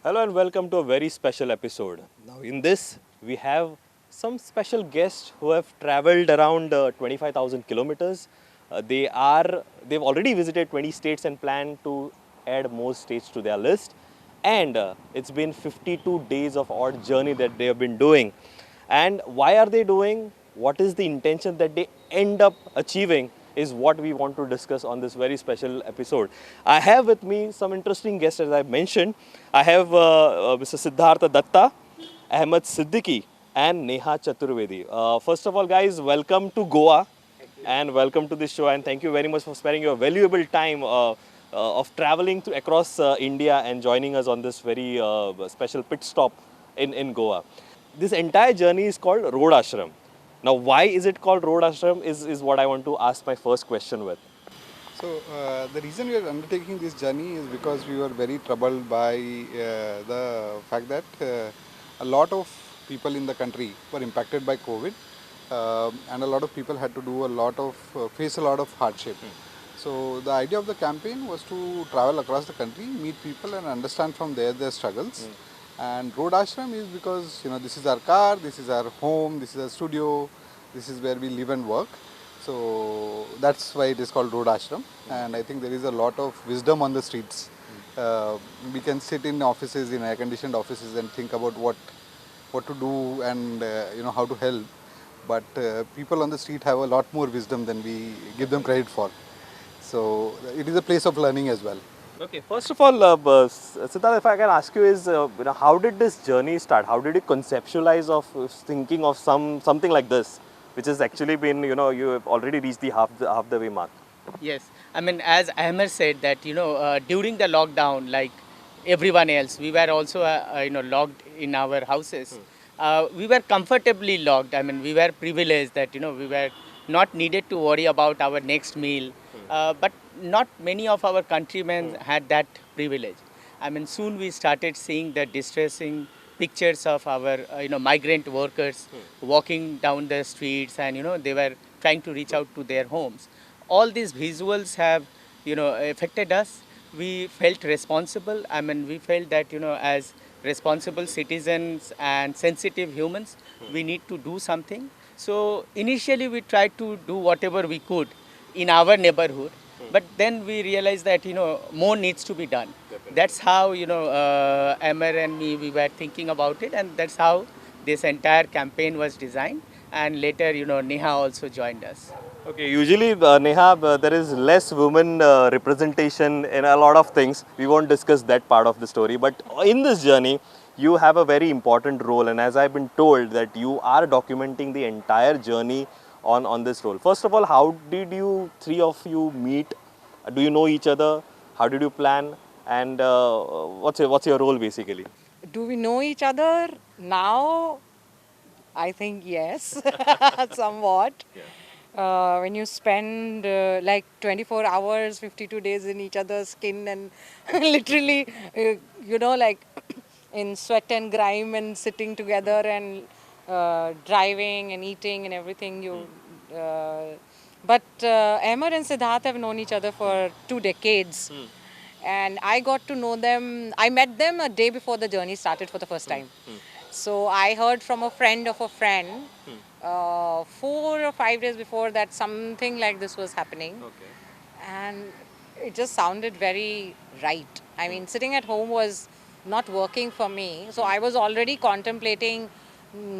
Hello and welcome to a very special episode. Now, in this, we have some special guests who have traveled around 25,000 kilometers. They've already visited 20 states and plan to add more states to their list. And it's been 52 days of odd journey that they have been doing. And why are they doing? What is the intention that they end up achieving? Is what we want to discuss on this very special episode. I have with me some interesting guests, as I mentioned. I have Mr. Siddhartha Dutta, Ahmer Siddiqui, and Neha Chatuvedi. First of all, guys, welcome to Goa and welcome to this show. And thank you very much for sparing your valuable time of traveling across India and joining us on this very special pit stop in Goa. This entire journey is called Road Ashram. Now, why is it called Road Ashram is what I want to ask my first question with. So, the reason we are undertaking this journey is because we were very troubled by the fact that a lot of people in the country were impacted by COVID, and a lot of people had to do face a lot of hardship. So, the idea of the campaign was to travel across the country, meet people, and understand from their struggles. And Road Ashram is because this is our car, this is our home, this is our studio, this is where we live and work. So that's why it is called Road Ashram. And I think there is a lot of wisdom on the streets. We can sit in offices, in air-conditioned offices, and think about what to do and how to help. But people on the street have a lot more wisdom than we give them credit for. So it is a place of learning as well. Okay, first of all, Siddharth, if I can ask you is, how did this journey start? How did you conceptualize of thinking of something like this, which has actually been, you have already reached the half the way mark? Yes, I mean, as Ahmer said that, during the lockdown, like everyone else, we were also, locked in our houses. We were comfortably locked. I mean, we were privileged that, we were not needed to worry about our next meal. But not many of our countrymen had that privilege. I mean, soon we started seeing the distressing pictures of our, migrant workers walking down the streets, and they were trying to reach out to their homes. All these visuals have, affected us. We felt responsible. I mean, we felt that, as responsible citizens and sensitive humans, we need to do something. So initially, we tried to do whatever we could in our neighborhood, but then we realized that more needs to be done. Definitely. That's how Ahmer and me, we were thinking about it, and that's how this entire campaign was designed. And later Neha also joined us. Okay, usually Neha, there is less women representation in a lot of things. We won't discuss that part of the story, but in this journey, you have a very important role, and as I've been told that you are documenting the entire journey on this role. First of all, how did you three of you meet? Do you know each other? How did you plan? And what's your role basically? Do we know each other now? I think yes, somewhat. Yeah. When you spend like 24 hours, 52 days in each other's skin and literally, like in sweat and grime and sitting together and driving and eating and everything. But Ahmer and Siddharth have known each other for 2 decades. And I got to know them, I met them a day before the journey started for the first time. So I heard from a friend of a friend 4 or 5 days before that something like this was happening. Okay. And it just sounded very right. I mean, sitting at home was not working for me. So I was already contemplating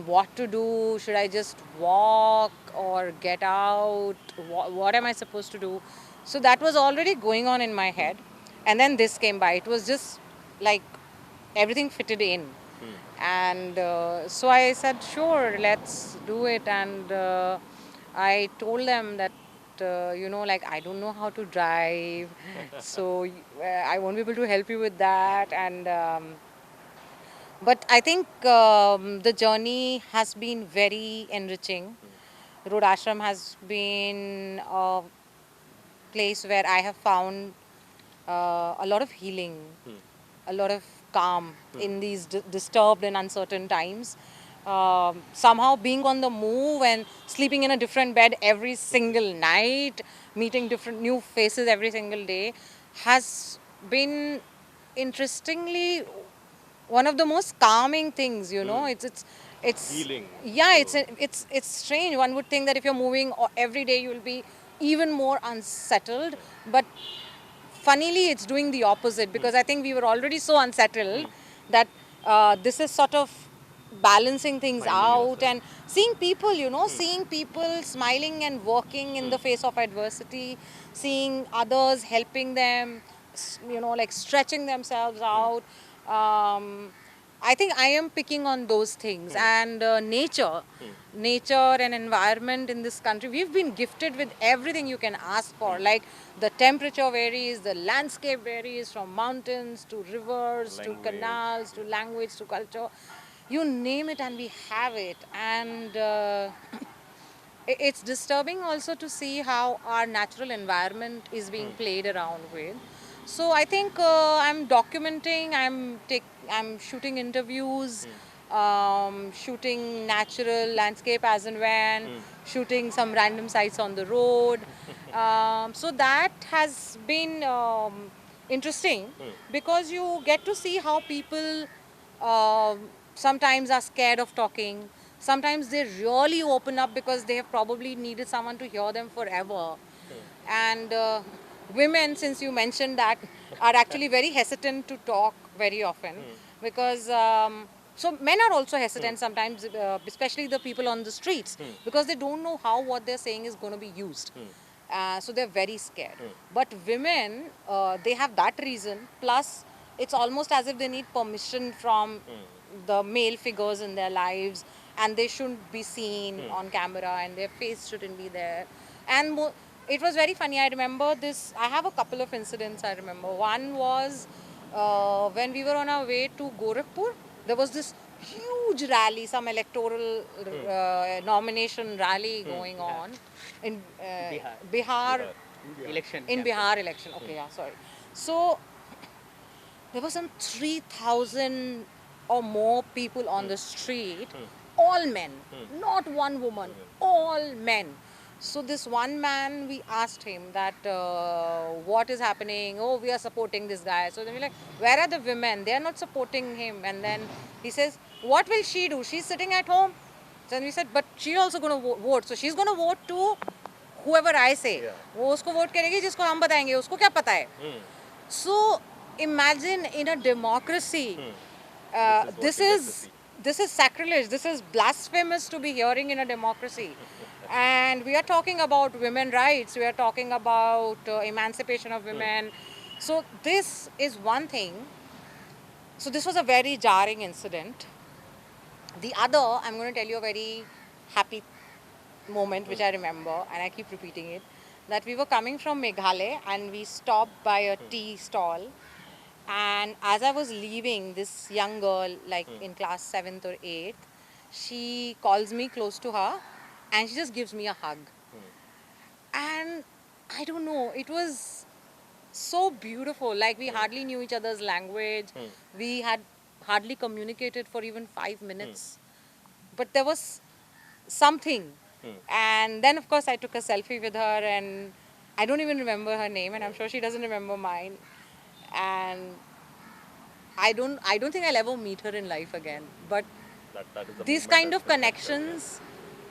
what to do. Should I just walk or get out? What am I supposed to do? So that was already going on in my head. And then this came by. It was just like everything fitted in. And so I said, sure, let's do it. And I told them that, I don't know how to drive. So I won't be able to help you with that. And but I think the journey has been very enriching. Road Ashram has been a place where I have found a lot of healing, a lot of calm in these disturbed and uncertain times. Somehow being on the move and sleeping in a different bed every single night, meeting different new faces every single day has been interestingly one of the most calming things, you know. It's Healing. yeah, it's strange. One would think that if you're moving every day, you'll be even more unsettled, but funnily it's doing the opposite, because I think we were already so unsettled that this is sort of balancing things Finding out yourself. and seeing people, you know, seeing people smiling and working in the face of adversity, seeing others helping them, you know, like stretching themselves out. I think I am picking on those things, and nature and environment in this country. We've been gifted with everything you can ask for. Like the temperature varies, the landscape varies, from mountains to rivers to Language. canals to language to culture. You name it, and we have it. And it's disturbing also to see how our natural environment is being played around with. So I think I'm documenting, I'm shooting interviews, shooting natural landscape as and when, shooting some random sites on the road. So that has been interesting, because you get to see how people sometimes are scared of talking. Sometimes they really open up because they have probably needed someone to hear them forever. And women, since you mentioned that, are actually very hesitant to talk very often, because so men are also hesitant sometimes, especially the people on the streets, because they don't know how what they're saying is going to be used. So they're very scared. But women, they have that reason. Plus, it's almost as if they need permission from the male figures in their lives, and they shouldn't be seen on camera, and their face shouldn't be there. And it was very funny. I remember this. I have a couple of incidents I remember. One was when we were on our way to Gorakhpur. There was this huge rally, some electoral nomination rally going on in Bihar. Election. In campaign. Bihar election. Okay, yeah, sorry. So there were some 3,000 or more people on the street, all men, not one woman, all men. So this one man, we asked him that what is happening. Oh, we are supporting this guy. So then we're like, where are the women? They are not supporting him. And then he says, what will she do? She's sitting at home. Then we said, but she's also going to vote. So she's going to vote to whoever I say. वो उसको vote करेगी जिसको हम बताएंगे. उसको क्या पता है? So imagine in a democracy, this is sacrilege. This is blasphemous to be hearing in a democracy. And we are talking about women rights. We are talking about emancipation of women. So this is one thing. So this was a very jarring incident. The other, I'm going to tell you a very happy moment which I remember, and I keep repeating it, that we were coming from Meghalaya and we stopped by a tea stall. And as I was leaving, this young girl, like in class 7th or 8th, she calls me close to her and she just gives me a hug. And I don't know, it was so beautiful. Like we hardly knew each other's language. We had hardly communicated for even 5 minutes. But there was something. And then, of course, I took a selfie with her, and I don't even remember her name, and I'm sure she doesn't remember mine. And I don't think I'll ever meet her in life again. But That is the these moment kind that's of been captured, connections,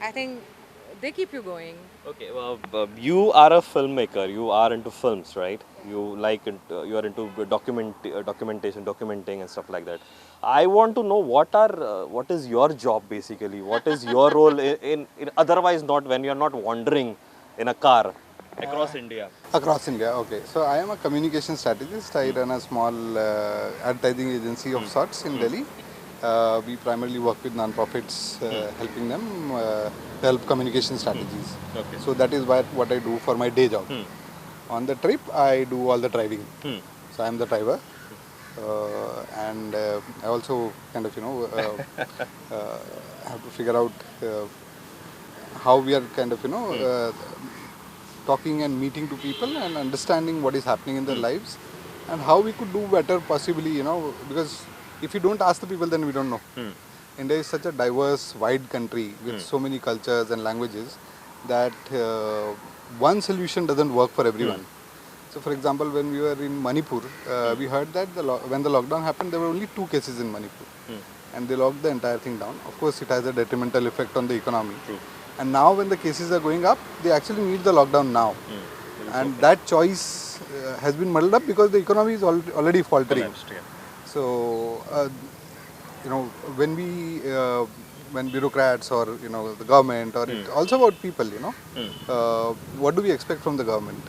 I think they keep you going. Okay, well, you are a filmmaker. You are into films, right? You you are into documentation, documenting, and stuff like that. I want to know what is your job basically? What is your role in otherwise not when you are not wandering in a car across India? Across India, okay. So I am a communication strategist. I run a small advertising agency of sorts in Delhi. We primarily work with non-profits, helping them help communication strategies. Okay. So that is what I do for my day job. On the trip, I do all the driving. So I am the driver. And I also kind of, have to figure out how we are kind of, talking and meeting to people and understanding what is happening in their lives and how we could do better possibly, because if you don't ask the people, then we don't know. India is such a diverse, wide country with so many cultures and languages that one solution doesn't work for everyone. So, for example, when we were in Manipur, we heard that when the lockdown happened, there were only 2 cases in Manipur, and they locked the entire thing down. Of course, it has a detrimental effect on the economy. True. And now, when the cases are going up, they actually need the lockdown now, and that choice has been muddled up because the economy is already faltering. Collapsed, yeah. So, you know, when bureaucrats or the government, or it's also about people, what do we expect from the government?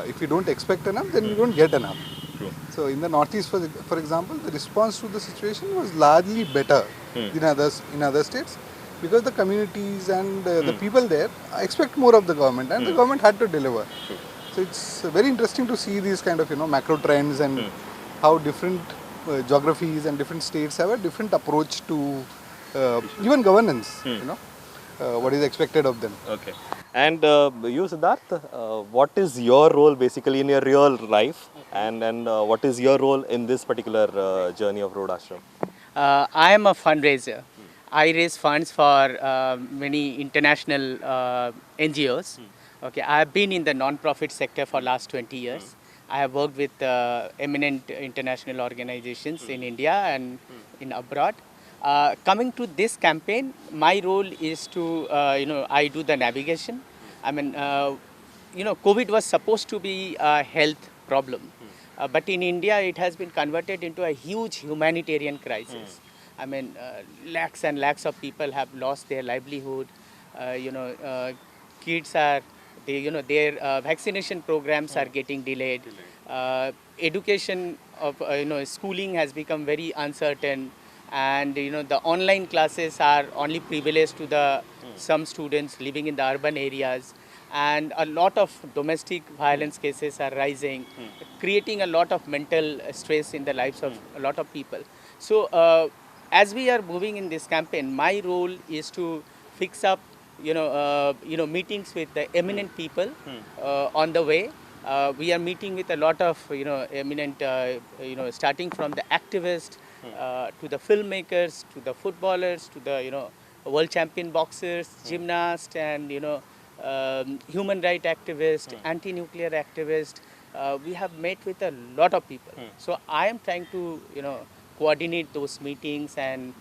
If we don't expect enough, then we don't get enough. True. So in the Northeast, for example, the response to the situation was largely better in other states, because the communities and the people there expect more of the government, and the government had to deliver. True. So it's very interesting to see these kind of macro trends, and how different geographies and different states have a different approach to even governance. What is expected of them. Okay. And you, Siddharth, what is your role basically in your real life, and what is your role in this particular journey of Road Ashram? I am a fundraiser. I raise funds for many international NGOs. Okay, I have been in the non-profit sector for last 20 years. I have worked with eminent international organizations in India and in abroad. Coming to this campaign, my role is to, I do the navigation. I mean, COVID was supposed to be a health problem. But in India, it has been converted into a huge humanitarian crisis. I mean, lakhs and lakhs of people have lost their livelihood. Kids are, their vaccination programs are getting delayed. Education of, schooling has become very uncertain. And, the online classes are only privileged to the some students living in the urban areas. And a lot of domestic violence cases are rising, creating a lot of mental stress in the lives of a lot of people. So as we are moving in this campaign, my role is to fix up, meetings with the eminent people on the way. We are meeting with a lot of, eminent, starting from the activists to the filmmakers, to the footballers, to the, world champion boxers, gymnasts, and, human rights activists, anti-nuclear activists. We have met with a lot of people. So I am trying to, coordinate those meetings. And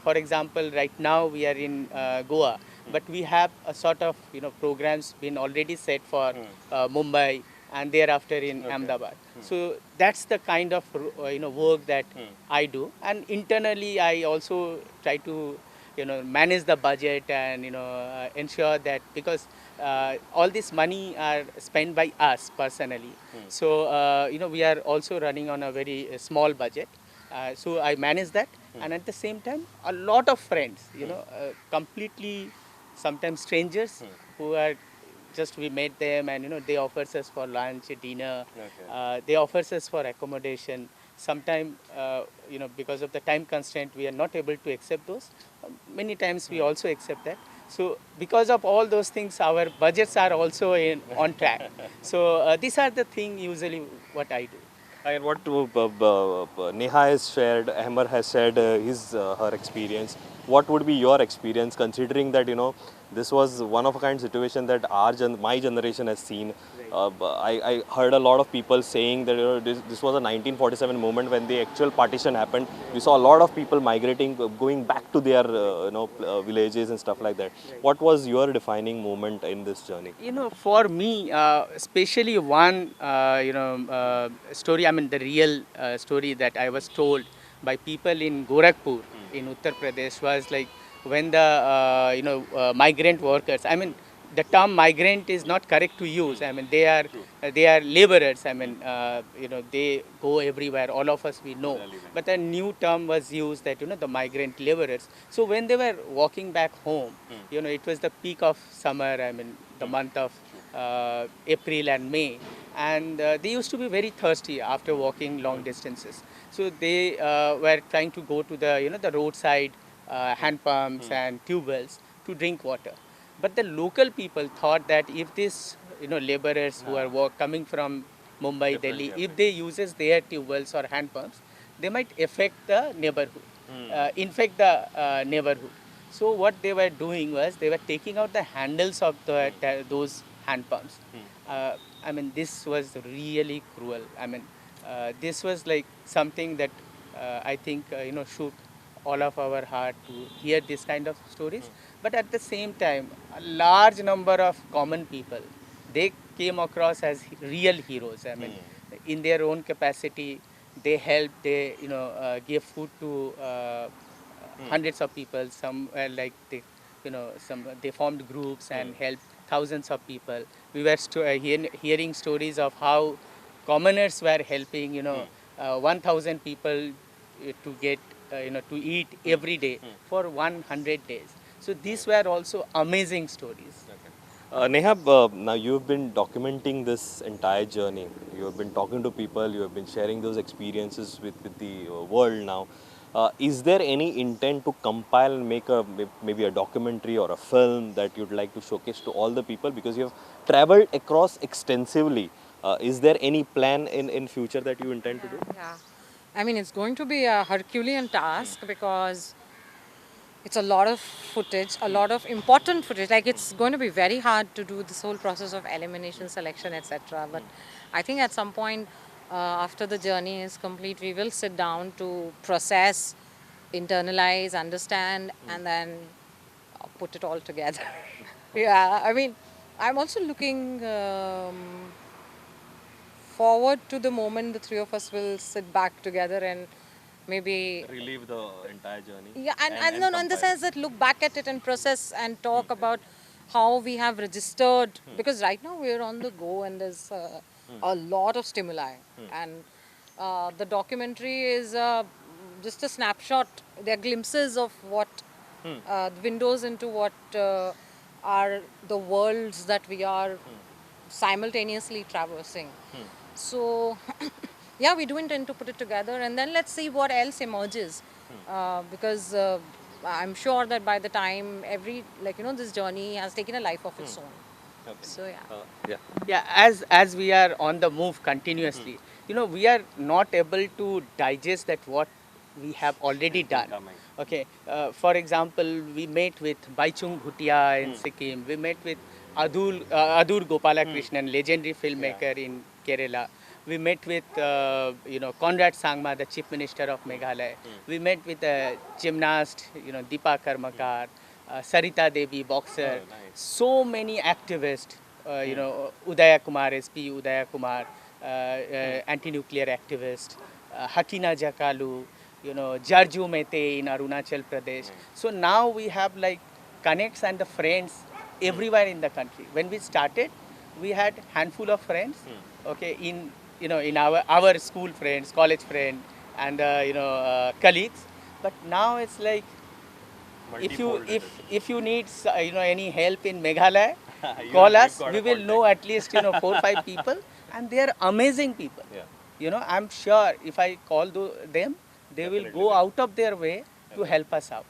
for example, right now we are in Goa, but we have a sort of, programs been already set for Mumbai and thereafter in Ahmedabad. So that's the kind of, work that I do. And internally, I also try to, manage the budget and, ensure that, because all this money are spent by us personally. So, we are also running on a very small budget. So I manage that. And at the same time, a lot of friends, completely, sometimes strangers who are just, we met them, and, they offers us for lunch, dinner. They offers us for accommodation. Sometimes, because of the time constraint, we are not able to accept those. Many times we also accept that. So because of all those things, our budgets are also on track. So these are the things usually what I do. And what Neha has shared, Ahmer has shared her experience. What would be your experience, considering that this was one of a kind situation that my generation has seen? I heard a lot of people saying that this was a 1947 moment when the actual partition happened. We saw a lot of people migrating, going back to their villages and stuff like that. What was your defining moment in this journey? For me, especially one, story, I mean, the real story that I was told by people in Gorakhpur, in Uttar Pradesh, was like when the, migrant workers, I mean, the term migrant is not correct to use. I mean, they are laborers. I mean, they go everywhere. All of us, we know. But a new term was used that, the migrant laborers. So when they were walking back home, it was the peak of summer. I mean, the month of April and May. And they used to be very thirsty after walking long distances. So they were trying to go to the, the roadside hand pumps and tube wells to drink water. But the local people thought that if these, laborers who are coming from Mumbai, Delhi, if they uses their tube wells or hand pumps, they might affect the neighborhood, infect the neighborhood. So what they were doing was they were taking out the handles of those hand pumps. I mean, this was really cruel. I mean, this was like something that I think shook all of our heart to hear this kind of stories. But at the same time, a large number of common people, they came across as real heroes. I mean, in their own capacity, they helped. They gave food to hundreds of people. Some like they some they formed groups and helped thousands of people. We were hearing stories of how commoners were helping 1000 people to get to eat every day for 100 days. So these were also amazing stories. Neha, now you've been documenting this entire journey. You have been talking to people, you have been sharing those experiences with the world now. Is there any intent to compile and make maybe a documentary or a film that you'd like to showcase to all the people? Because you have traveled across extensively. Is there any plan in future that you intend to do? Yeah. I mean, it's going to be a Herculean task because it's a lot of footage, a lot of important footage. Like it's going to be very hard to do this whole process of elimination, selection, etc. But I think at some point after the journey is complete, we will sit down to process, internalize, understand, and then put it all together. Yeah, I mean, I'm also looking forward to the moment the three of us will sit back together and maybe Relive the entire journey. yeah, and no, no, in the sense that look back at it and process and talk about how we have registered because right now we're on the go and there's a lot of stimuli and the documentary is just a snapshot. There are glimpses of what windows into what are the worlds that we are simultaneously traversing. So yeah, we do intend to put it together and then let's see what else emerges because I'm sure that by the time this journey has taken a life of its own. Okay. So yeah. Yeah. Yeah, as we are on the move continuously, we are not able to digest that what we have already done. Okay, for example, we met with Baichung Bhutia in Sikkim. We met with Adur Gopalakrishnan, legendary filmmaker in Kerala. We met with Conrad Sangma, the Chief Minister of Meghalaya. We met with a gymnast, Deepa Karmakar, Sarita Devi, boxer. So many activists, Udaya Kumar, SP Udaya Kumar, anti-nuclear activist, Hakina Jakalu, Jarju Mete in Arunachal Pradesh. So now we have like connects and the friends everywhere in the country. When we started, we had handful of friends, okay, in our school friends, college friends, and colleagues. But now it's like if you need any help in Meghalaya, call us. We will know at least 4-5 people, and they are amazing people. Yeah. I'm sure if I call them, they will go out of their way to help us out.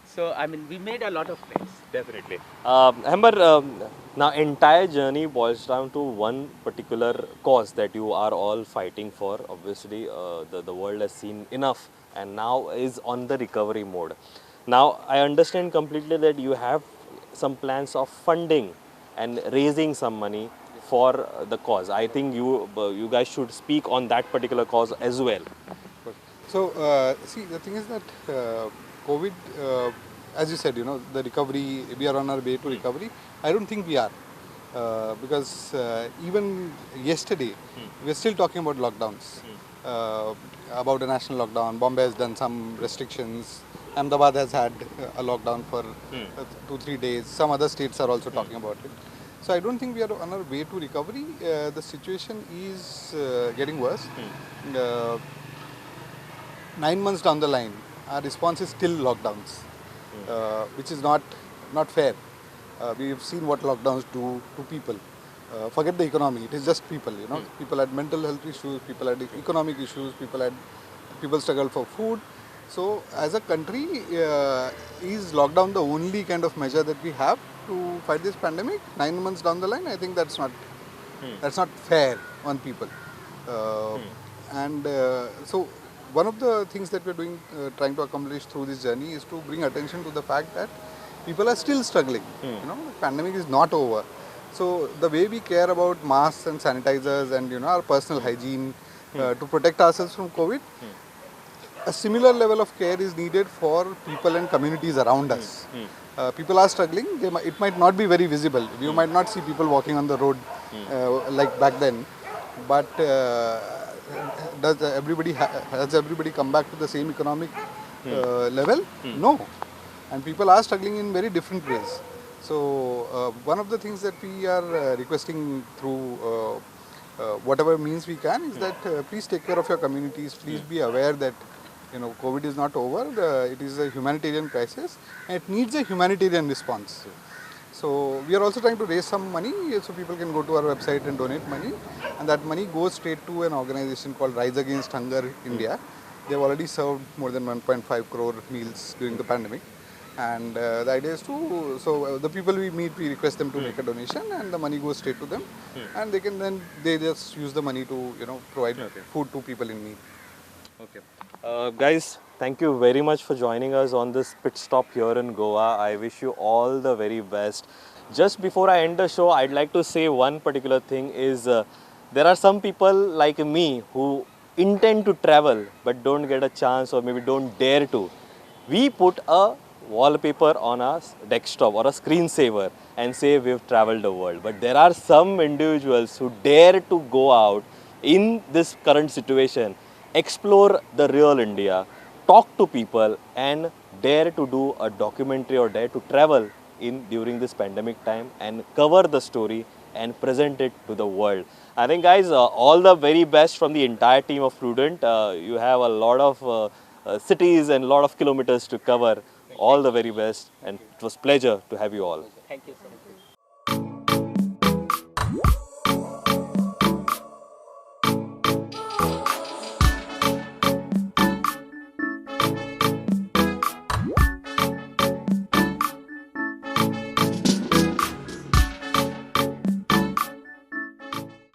So I mean, we made a lot of friends. Definitely. Amber, now entire journey boils down to one particular cause that you are all fighting for. Obviously, the world has seen enough and now is on the recovery mode. Now, I understand completely that you have some plans of funding and raising some money for the cause. I think you guys should speak on that particular cause as well. So, see, the thing is that COVID, as you said, the recovery, we are on our way to recovery. I don't think we are. Because even yesterday, we are still talking about lockdowns, about a national lockdown. Bombay has done some restrictions. Ahmedabad has had a lockdown for 2-3 days. Some other states are also talking about it. So I don't think we are on our way to recovery. The situation is getting worse. 9 months down the line, our response is still lockdowns, which is not fair. We have seen what lockdowns do to people. Forget the economy; it is just people. People had mental health issues, people had economic issues, people struggled for food. So, as a country, is lockdown the only kind of measure that we have to fight this pandemic? 9 months down the line, I think that's not fair on people. And so, one of the things that we're doing, trying to accomplish through this journey, is to bring attention to the fact that people are still struggling. The pandemic is not over. So the way we care about masks and sanitizers and our personal hygiene to protect ourselves from COVID, a similar level of care is needed for people and communities around us. People are struggling. It might not be very visible. You might not see people walking on the road like back then. But has everybody come back to the same economic level? No. And people are struggling in very different ways. So one of the things that we are requesting through whatever means we can is that please take care of your communities. Please be aware that COVID is not over. It is a humanitarian crisis and it needs a humanitarian response. So we are also trying to raise some money so people can go to our website and donate money, and that money goes straight to an organization called Rise Against Hunger India. They've already served more than 1.5 crore meals during the pandemic. And the idea is so the people we meet, we request them to make a donation and the money goes straight to them, and they just use the money to provide food to people in need. Okay. Guys, thank you very much for joining us on this pit stop here in Goa. I wish you all the very best. Just before I end the show, I'd like to say one particular thing is there are some people like me who intend to travel but don't get a chance or maybe don't dare to. We put a wallpaper on a desktop or a screensaver and say we've traveled the world. But there are some individuals who dare to go out in this current situation, explore the real India, talk to people and dare to do a documentary or dare to travel during this pandemic time and cover the story and present it to the world. I think guys, all the very best from the entire team of Prudent. You have a lot of cities and a lot of kilometers to cover. All the very best, and it was pleasure to have you all. Thank you.